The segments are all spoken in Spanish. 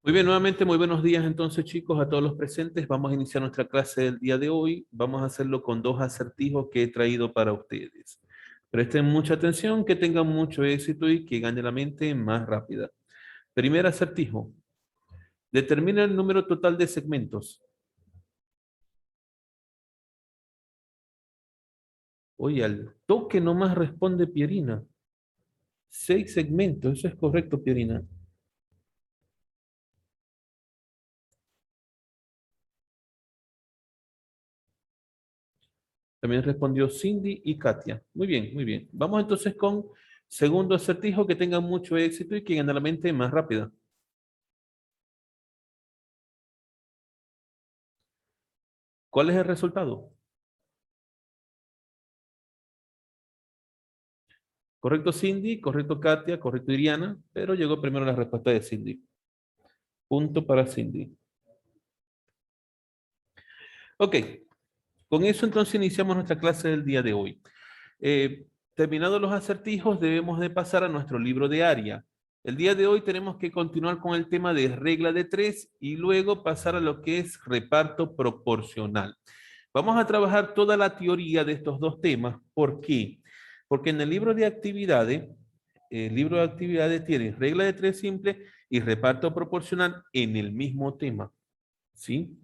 Muy bien, nuevamente muy buenos días entonces chicos a todos los presentes. Vamos a iniciar nuestra clase del día de hoy. Vamos a hacerlo con dos acertijos que he traído para ustedes. Presten mucha atención, que tengan mucho éxito y que gane la mente más rápida. Primer acertijo. Determina el número total de segmentos. Oye, al toque nomás responde Pierina. 6 segmentos, eso es correcto, Pierina. También respondió Cindy y Katia. Muy bien, muy bien. Vamos entonces con segundo acertijo, que tengan mucho éxito y que gane la mente más rápida. ¿Cuál es el resultado? Correcto Cindy, correcto Katia, correcto Iriana, pero llegó primero la respuesta de Cindy. Punto para Cindy. Ok, con eso entonces iniciamos nuestra clase del día de hoy. Terminados los acertijos, debemos de pasar a nuestro libro de área. El día de hoy tenemos que continuar con el tema de regla de tres y luego pasar a lo que es reparto proporcional. Vamos a trabajar toda la teoría de estos dos temas. ¿Por qué? Porque en el libro de actividades tiene regla de tres simple y reparto proporcional en el mismo tema. ¿Sí?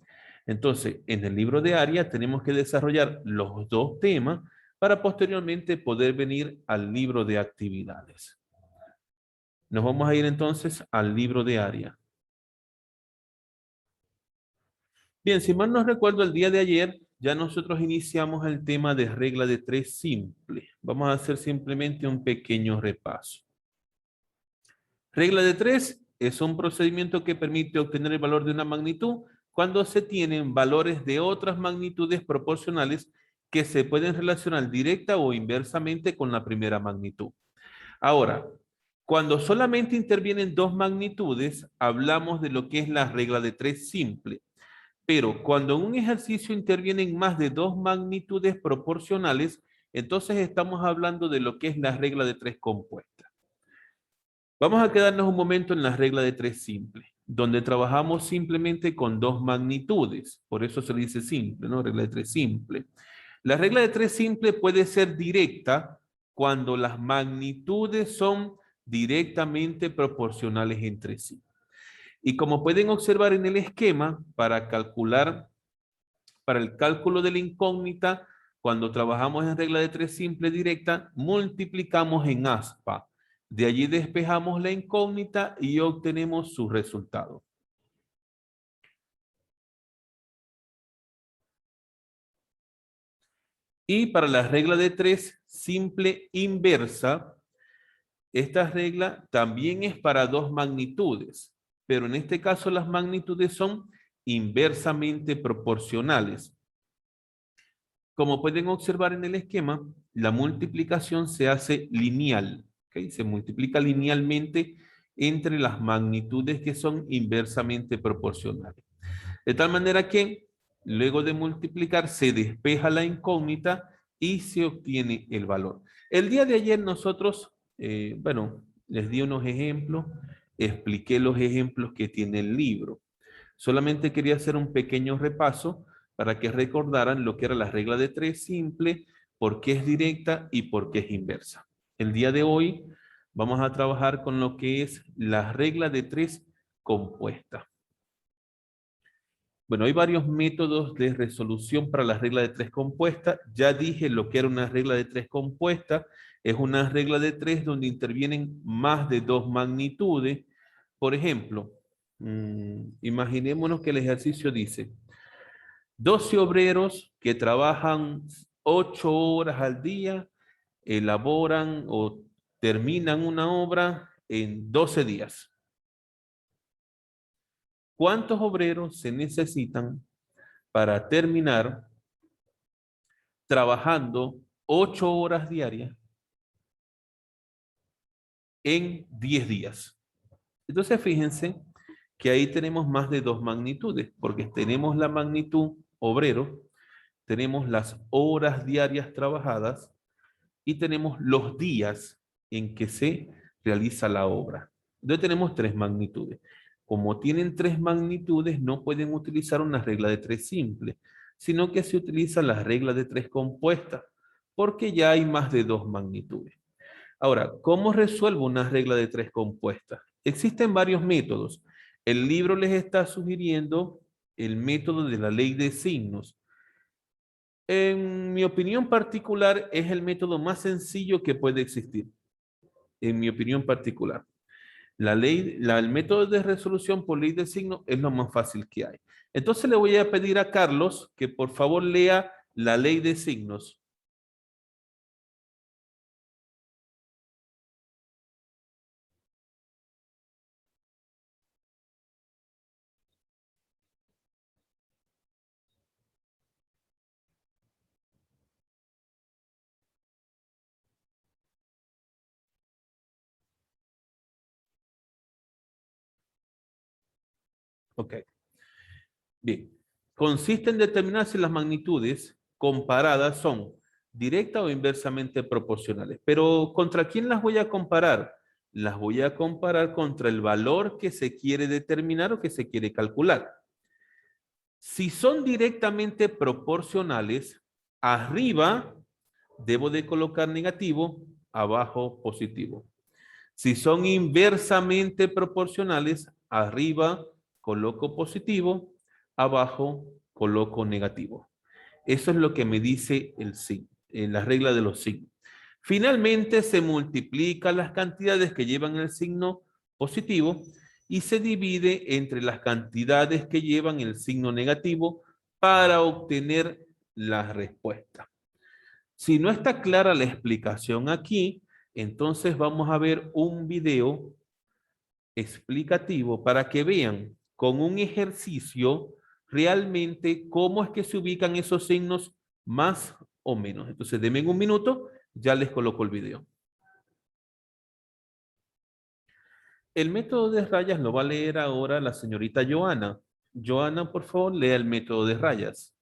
Entonces, en el libro de área tenemos que desarrollar los dos temas para posteriormente poder venir al libro de actividades. Nos vamos a ir entonces al libro de área. Bien, si mal no recuerdo, el día de ayer ya nosotros iniciamos el tema de regla de tres simple. Vamos a hacer simplemente un pequeño repaso. Regla de tres es un procedimiento que permite obtener el valor de una magnitud cuando se tienen valores de otras magnitudes proporcionales que se pueden relacionar directa o inversamente con la primera magnitud. Ahora, cuando solamente intervienen dos magnitudes, hablamos de lo que es la regla de tres simple. Pero cuando en un ejercicio intervienen más de dos magnitudes proporcionales, entonces estamos hablando de lo que es la regla de tres compuesta. Vamos a quedarnos un momento en la regla de tres simple, donde trabajamos simplemente con dos magnitudes. Por eso se le dice simple, ¿no? Regla de tres simple. La regla de tres simple puede ser directa cuando las magnitudes son directamente proporcionales entre sí. Y como pueden observar en el esquema, para el cálculo de la incógnita, cuando trabajamos en regla de tres simple directa, multiplicamos en aspa. De allí despejamos la incógnita y obtenemos su resultado. Y para la regla de tres simple inversa, esta regla también es para dos magnitudes, pero en este caso las magnitudes son inversamente proporcionales. Como pueden observar en el esquema, la multiplicación se hace lineal, ¿okay? Se multiplica linealmente entre las magnitudes que son inversamente proporcionales. De tal manera que luego de multiplicar se despeja la incógnita y se obtiene el valor. El día de ayer nosotros, bueno, les di unos ejemplos, expliqué los ejemplos que tiene el libro. Solamente quería hacer un pequeño repaso para que recordaran lo que era la regla de tres simple, por qué es directa y por qué es inversa. El día de hoy vamos a trabajar con lo que es la regla de tres compuesta. Bueno, hay varios métodos de resolución para la regla de tres compuesta. Ya dije lo que era una regla de tres compuesta. Es una regla de tres donde intervienen más de dos magnitudes. Por ejemplo, imaginémonos que el ejercicio dice 12 obreros que trabajan 8 horas al día, elaboran o terminan una obra en 12 días. ¿Cuántos obreros se necesitan para terminar trabajando 8 horas diarias en 10 días? Entonces fíjense que ahí tenemos más de dos magnitudes, porque tenemos la magnitud obrero, tenemos las horas diarias trabajadas y tenemos los días en que se realiza la obra. Entonces tenemos tres magnitudes. como tienen tres magnitudes, no pueden utilizar una regla de tres simple, sino que se utiliza la regla de tres compuesta, porque ya hay más de dos magnitudes. Ahora, ¿cómo resuelvo una regla de tres compuesta? Existen varios métodos. El libro les está sugiriendo el método de la ley de signos. En mi opinión particular, es el método más sencillo que puede existir. En mi opinión particular. El método de resolución por ley de signos es lo más fácil que hay. Entonces le voy a pedir a Carlos que por favor lea la ley de signos. Ok. Bien. Consiste en determinar si las magnitudes comparadas son directa o inversamente proporcionales. Pero ¿contra quién las voy a comparar? Las voy a comparar contra el valor que se quiere determinar o que se quiere calcular. Si son directamente proporcionales, arriba debo de colocar negativo, abajo positivo. Si son inversamente proporcionales, arriba coloco positivo, abajo coloco negativo. Eso es lo que me dice el signo, en la regla de los signos. Finalmente se multiplican las cantidades que llevan el signo positivo y se divide entre las cantidades que llevan el signo negativo para obtener la respuesta. Si no está clara la explicación aquí, entonces vamos a ver un video explicativo para que vean con un ejercicio realmente cómo es que se ubican esos signos más o menos. Entonces, denme un minuto, ya les coloco el video. El método de rayas lo va a leer ahora la señorita Joana. Joana, por favor, lea el método de rayas.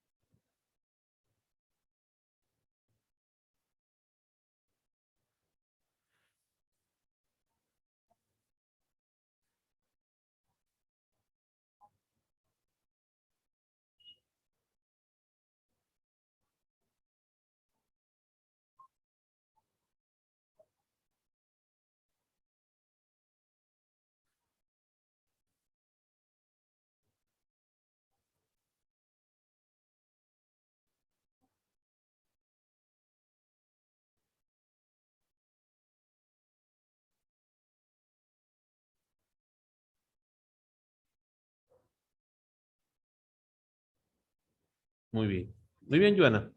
Muy bien. Muy bien, Joana.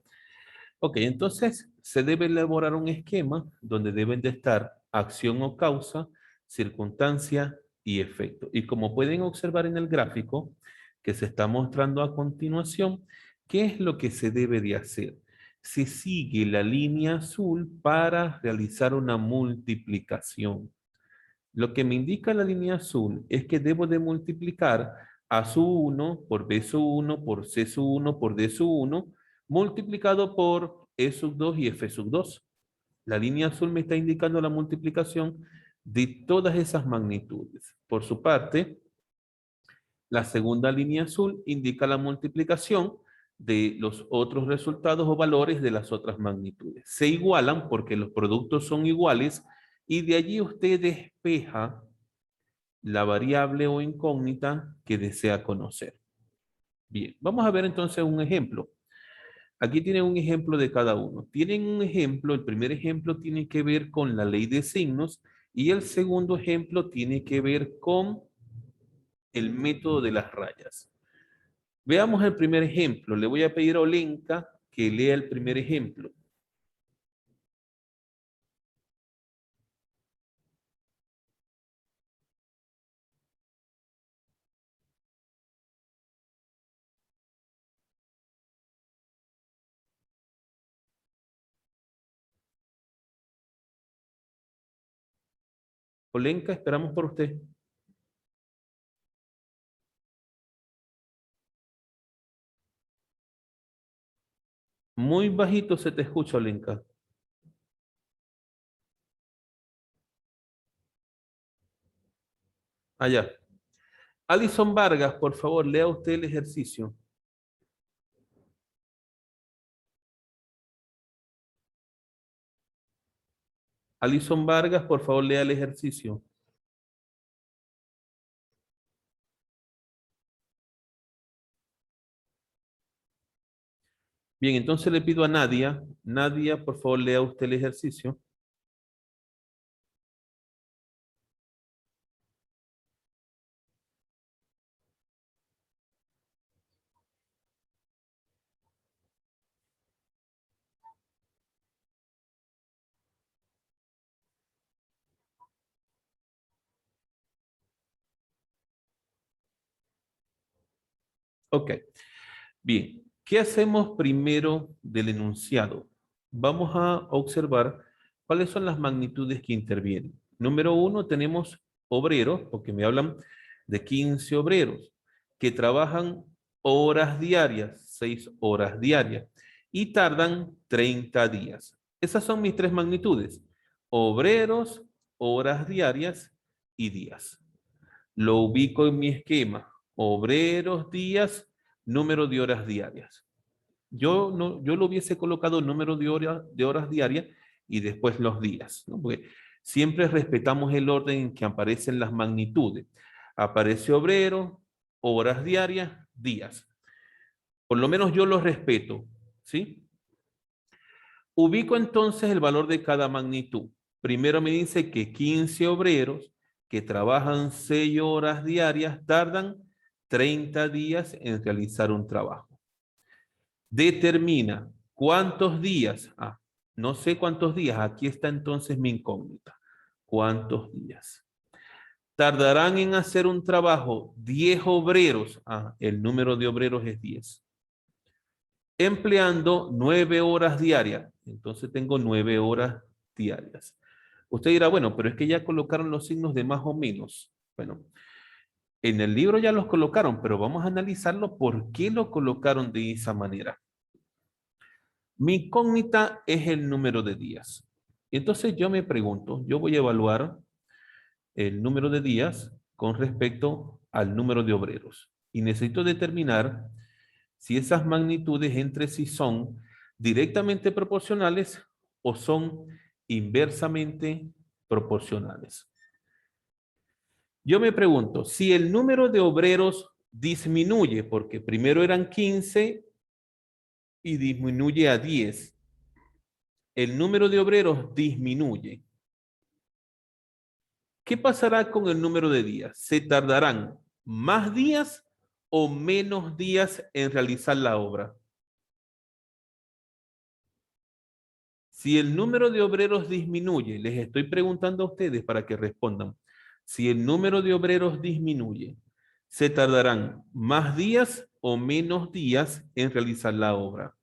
Ok, entonces se debe elaborar un esquema donde deben de estar acción o causa, circunstancia y efecto. Y como pueden observar en el gráfico que se está mostrando a continuación, ¿qué es lo que se debe de hacer? Se sigue la línea azul para realizar una multiplicación. Lo que me indica la línea azul es que debo de multiplicar a su 1 por b sub 1 por c sub 1 por d sub 1 multiplicado por e sub 2 y f sub 2. La línea azul me está indicando la multiplicación de todas esas magnitudes. Por su parte, la segunda línea azul indica la multiplicación de los otros resultados o valores de las otras magnitudes. Se igualan porque los productos son iguales y de allí usted despeja la variable o incógnita que desea conocer. Bien, vamos a ver entonces un ejemplo. Aquí tienen un ejemplo de cada uno. Tienen un ejemplo, el primer ejemplo tiene que ver con la ley de signos y el segundo ejemplo tiene que ver con el método de las rayas. Veamos el primer ejemplo. Le voy a pedir a Olenka que lea el primer ejemplo. Olenka, esperamos por usted. Muy bajito se te escucha, Olenka. Allá. Alison Vargas, por favor, lea usted el ejercicio. Alison Vargas, por favor, lea el ejercicio. Bien, entonces le pido a Nadia. Nadia, por favor, lea usted el ejercicio. Ok. Bien, ¿qué hacemos primero del enunciado? Vamos a observar cuáles son las magnitudes que intervienen. Número uno, tenemos obreros, porque me hablan de 15 obreros que trabajan horas diarias, 6 horas diarias, y tardan 30 días. Esas son mis tres magnitudes: obreros, horas diarias y días. Lo ubico en mi esquema: obreros, días, número de horas diarias. Yo, no, yo lo hubiese colocado el número de horas diarias y después los días, ¿no? Porque siempre respetamos el orden en que aparecen las magnitudes. Aparece obrero, horas diarias, días. Por lo menos yo los respeto, ¿sí? Ubico entonces el valor de cada magnitud. Primero me dice que 15 obreros que trabajan 6 horas diarias tardan 30 días en realizar un trabajo. Determina cuántos días. No sé cuántos días. Aquí está entonces mi incógnita. ¿Cuántos días? Tardarán en hacer un trabajo 10 obreros. El número de obreros es 10. Empleando 9 horas diarias. Entonces tengo 9 horas diarias. Usted dirá, bueno, pero es que ya colocaron los signos de más o menos. Bueno, en el libro ya los colocaron, pero vamos a analizarlo por qué lo colocaron de esa manera. Mi incógnita es el número de días. Entonces yo me pregunto, yo voy a evaluar el número de días con respecto al número de obreros. Y necesito determinar si esas magnitudes entre sí son directamente proporcionales o son inversamente proporcionales. Yo me pregunto, si el número de obreros disminuye, porque primero eran 15 y disminuye a 10, el número de obreros disminuye. ¿Qué pasará con el número de días? ¿Se tardarán más días o menos días en realizar la obra? Si el número de obreros disminuye, les estoy preguntando a ustedes para que respondan. Si el número de obreros disminuye, ¿se tardarán más días o menos días en realizar la obra?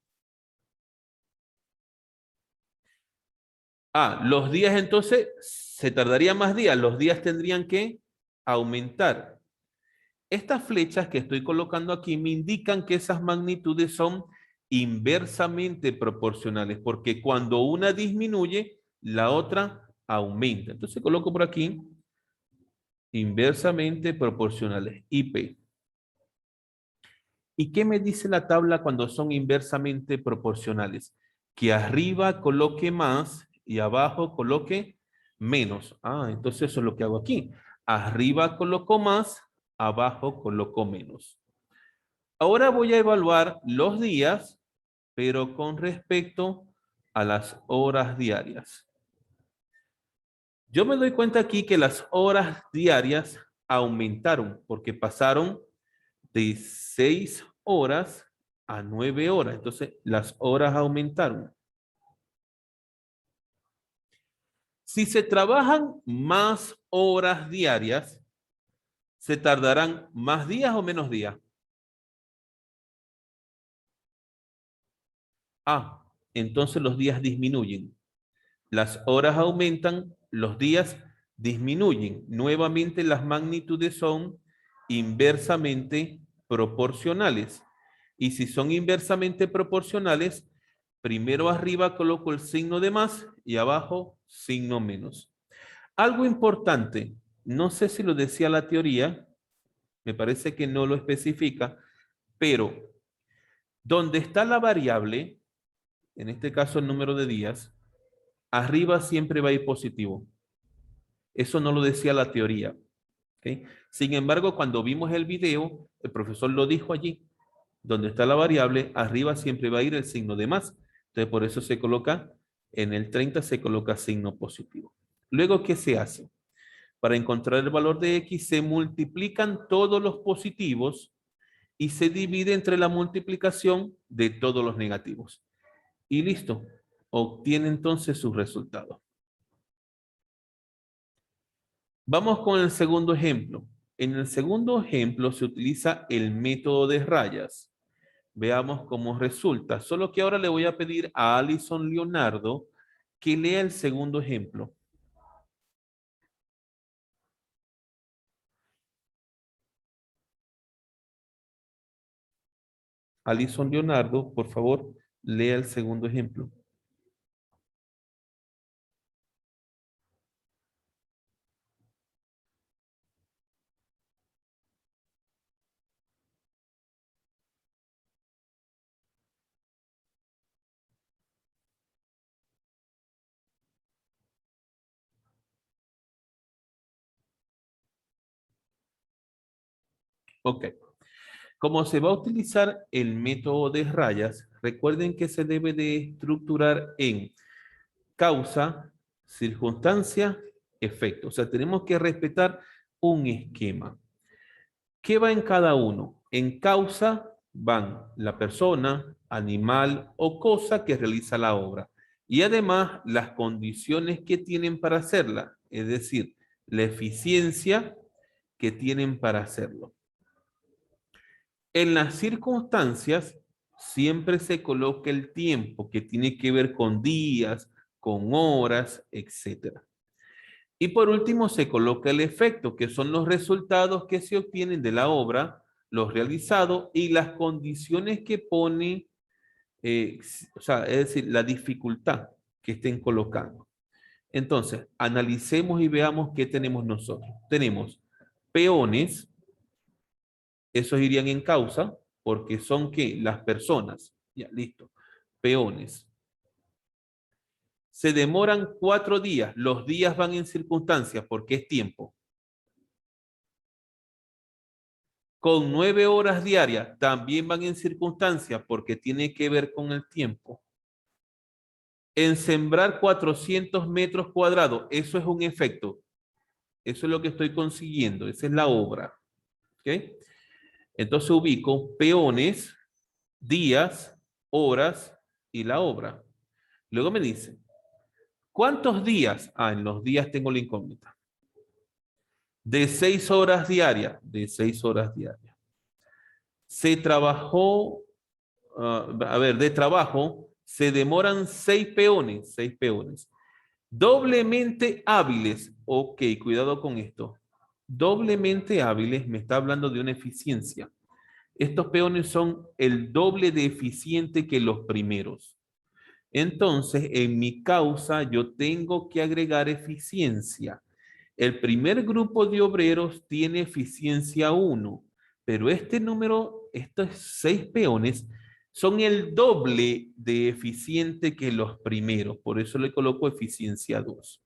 Los días entonces se tardaría más días, los días tendrían que aumentar. Estas flechas que estoy colocando aquí me indican que esas magnitudes son inversamente proporcionales, porque cuando una disminuye, la otra aumenta. Entonces coloco por aquí inversamente proporcionales, IP. ¿Y qué me dice la tabla cuando son inversamente proporcionales? Que arriba coloque más y abajo coloque menos. Entonces eso es lo que hago aquí. Arriba coloco más, abajo coloco menos. Ahora voy a evaluar los días, pero con respecto a las horas diarias. Yo me doy cuenta aquí que las horas diarias aumentaron porque pasaron de 6 horas a 9 horas. Entonces, las horas aumentaron. Si se trabajan más horas diarias, ¿se tardarán más días o menos días? Entonces los días disminuyen. Las horas aumentan, los días disminuyen. Nuevamente las magnitudes son inversamente proporcionales. Y si son inversamente proporcionales, primero arriba coloco el signo de más y abajo signo menos. Algo importante, no sé si lo decía la teoría, Me parece que no lo especifica, pero donde está la variable, en este caso el número de días, arriba siempre va a ir positivo. Eso no lo decía la teoría. ¿Ok? Sin embargo, cuando vimos el video, el profesor lo dijo allí, donde está la variable, arriba siempre va a ir el signo de más. Entonces, por eso se coloca, en el 30 se coloca signo positivo. Luego, ¿qué se hace? Para encontrar el valor de X, se multiplican todos los positivos y se divide entre la multiplicación de todos los negativos. Y listo, obtiene entonces su resultado. Vamos con el segundo ejemplo. En el segundo ejemplo se utiliza el método de rayas. Veamos cómo resulta. Solo que ahora le voy a pedir a Alison Leonardo que lea el segundo ejemplo. Alison Leonardo, por favor, lea el segundo ejemplo. Ok. Como se va a utilizar el método de rayas, recuerden que se debe de estructurar en causa, circunstancia, efecto. O sea, tenemos que respetar un esquema. ¿Qué va en cada uno? En causa van la persona, animal o cosa que realiza la obra. Y además las condiciones que tienen para hacerla, es decir, la eficiencia que tienen para hacerlo. En las circunstancias siempre se coloca el tiempo que tiene que ver con días, con horas, etcétera. Y por último se coloca el efecto, que son los resultados que se obtienen de la obra, los realizados y las condiciones que pone, o sea, es decir, la dificultad que estén colocando. Entonces, analicemos y veamos qué tenemos nosotros. Tenemos peones, esos irían en causa, porque son que las personas, ya listo, peones. Se demoran 4 días, los días van en circunstancias porque es tiempo. Con 9 horas diarias también van en circunstancias porque tiene que ver con el tiempo. En sembrar 400 metros cuadrados, eso es un efecto. Eso es lo que estoy consiguiendo, esa es la obra. ¿Ok? Entonces ubico peones, días, horas y la obra. Luego me dice, ¿cuántos días? Ah, en los días tengo la incógnita. De 6 horas diarias, de 6 horas diarias. Se trabajó, a ver, de trabajo, se demoran 6 peones, 6 peones. Doblemente hábiles, ok, cuidado con esto. Doblemente hábiles me está hablando de una eficiencia. Estos peones son el doble de eficiente que los primeros. Entonces, en mi causa, yo tengo que agregar eficiencia. El primer grupo de obreros tiene eficiencia 1, pero este número, estos 6 peones, son el doble de eficiente que los primeros. Por eso le coloco eficiencia 2.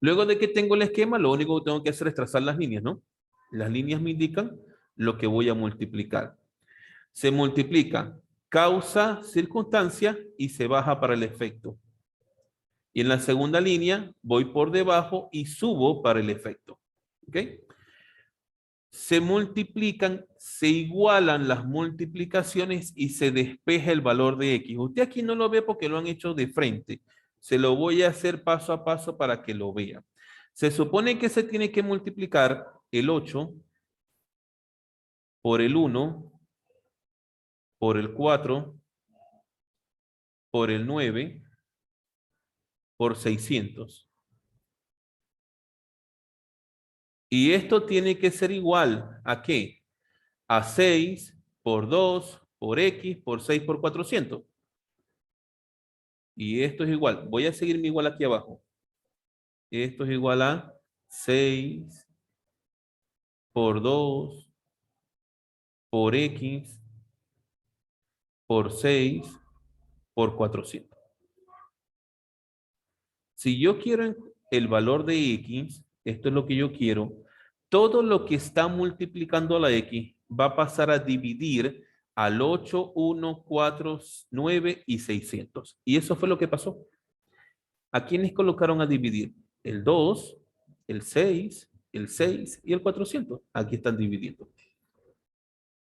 Luego de que tengo el esquema, lo único que tengo que hacer es trazar las líneas, ¿no? Las líneas me indican lo que voy a multiplicar. Se multiplica causa, circunstancia y se baja para el efecto. Y en la segunda línea voy por debajo y subo para el efecto. ¿Ok? Se multiplican, se igualan las multiplicaciones y se despeja el valor de X. Usted aquí no lo ve porque lo han hecho de frente. Se lo voy a hacer paso a paso para que lo vea. Se supone que se tiene que multiplicar el 8 por el 1, por el 4, por el 9, por 600. Y esto tiene que ser igual ¿a qué? A 6 por 2 por X por 6 por 400. Y esto es igual. Voy a seguirme igual aquí abajo. Esto es igual a 6 por 2, por X, por 6, por 400. Si yo quiero el valor de X, esto es lo que yo quiero, todo lo que está multiplicando a la X va a pasar a dividir al 8, 1, 4, 9 y 600. Y eso fue lo que pasó. ¿A quiénes colocaron a dividir? El 2, el 6, el 6 y el 400. Aquí están dividiendo.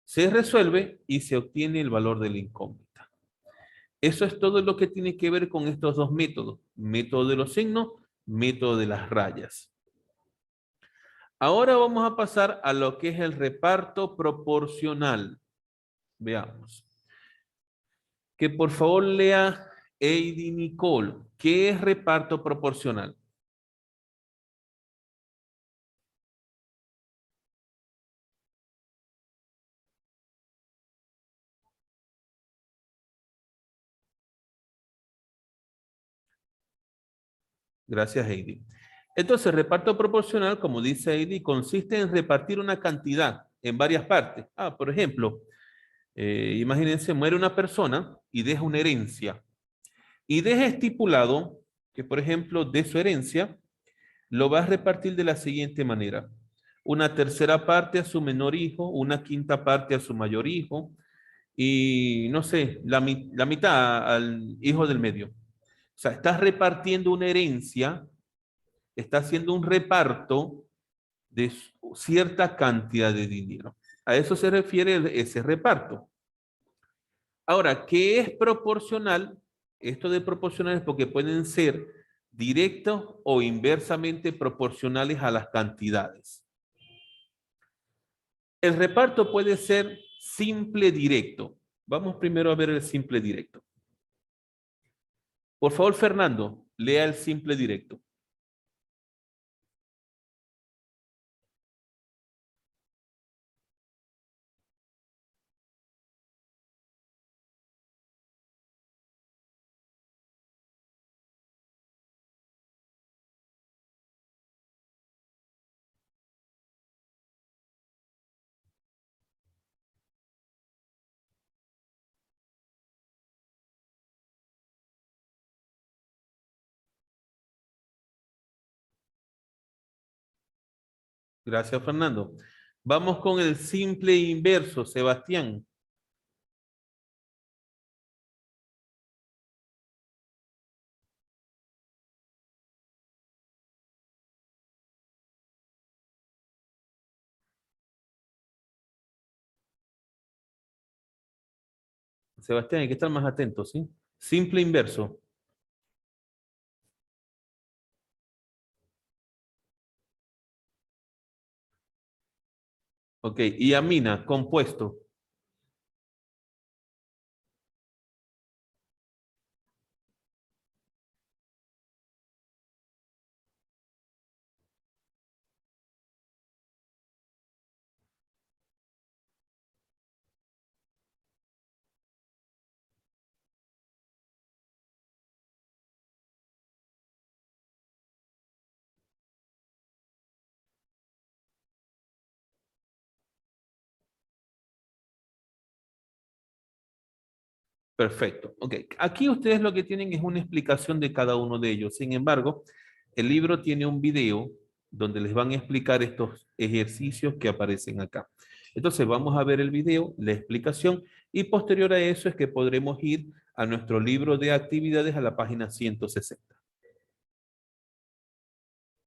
Se resuelve y se obtiene el valor de la incógnita. Eso es todo lo que tiene que ver con estos dos métodos. Método de los signos, método de las rayas. Ahora vamos a pasar a lo que es el reparto proporcional. Veamos. Que por favor lea Heidi Nicole. ¿Qué es reparto proporcional? Gracias, Heidi. Entonces, reparto proporcional, como dice Heidi, consiste en repartir una cantidad en varias partes. Por ejemplo, imagínense, muere una persona y deja una herencia. Y deja estipulado que, por ejemplo, de su herencia, lo va a repartir de la siguiente manera. Una tercera parte a su menor hijo, una quinta parte a su mayor hijo, y no sé, la mitad al hijo del medio. O sea, estás repartiendo una herencia, está haciendo un reparto de cierta cantidad de dinero. A eso se refiere ese reparto. Ahora, ¿qué es proporcional? Esto de proporcional es porque pueden ser directos o inversamente proporcionales a las cantidades. El reparto puede ser simple directo. Vamos primero a ver el simple directo. Por favor, Fernando, lea el simple directo. Gracias, Fernando. Vamos con el simple inverso, Sebastián. Sebastián, hay que estar más atento, ¿sí? Simple inverso. Ok, y amina, compuesto. Perfecto. Ok, aquí ustedes lo que tienen es una explicación de cada uno de ellos. Sin embargo, el libro tiene un video donde les van a explicar estos ejercicios que aparecen acá. Entonces vamos a ver el video, la explicación, y posterior a eso es que podremos ir a nuestro libro de actividades a la página 160.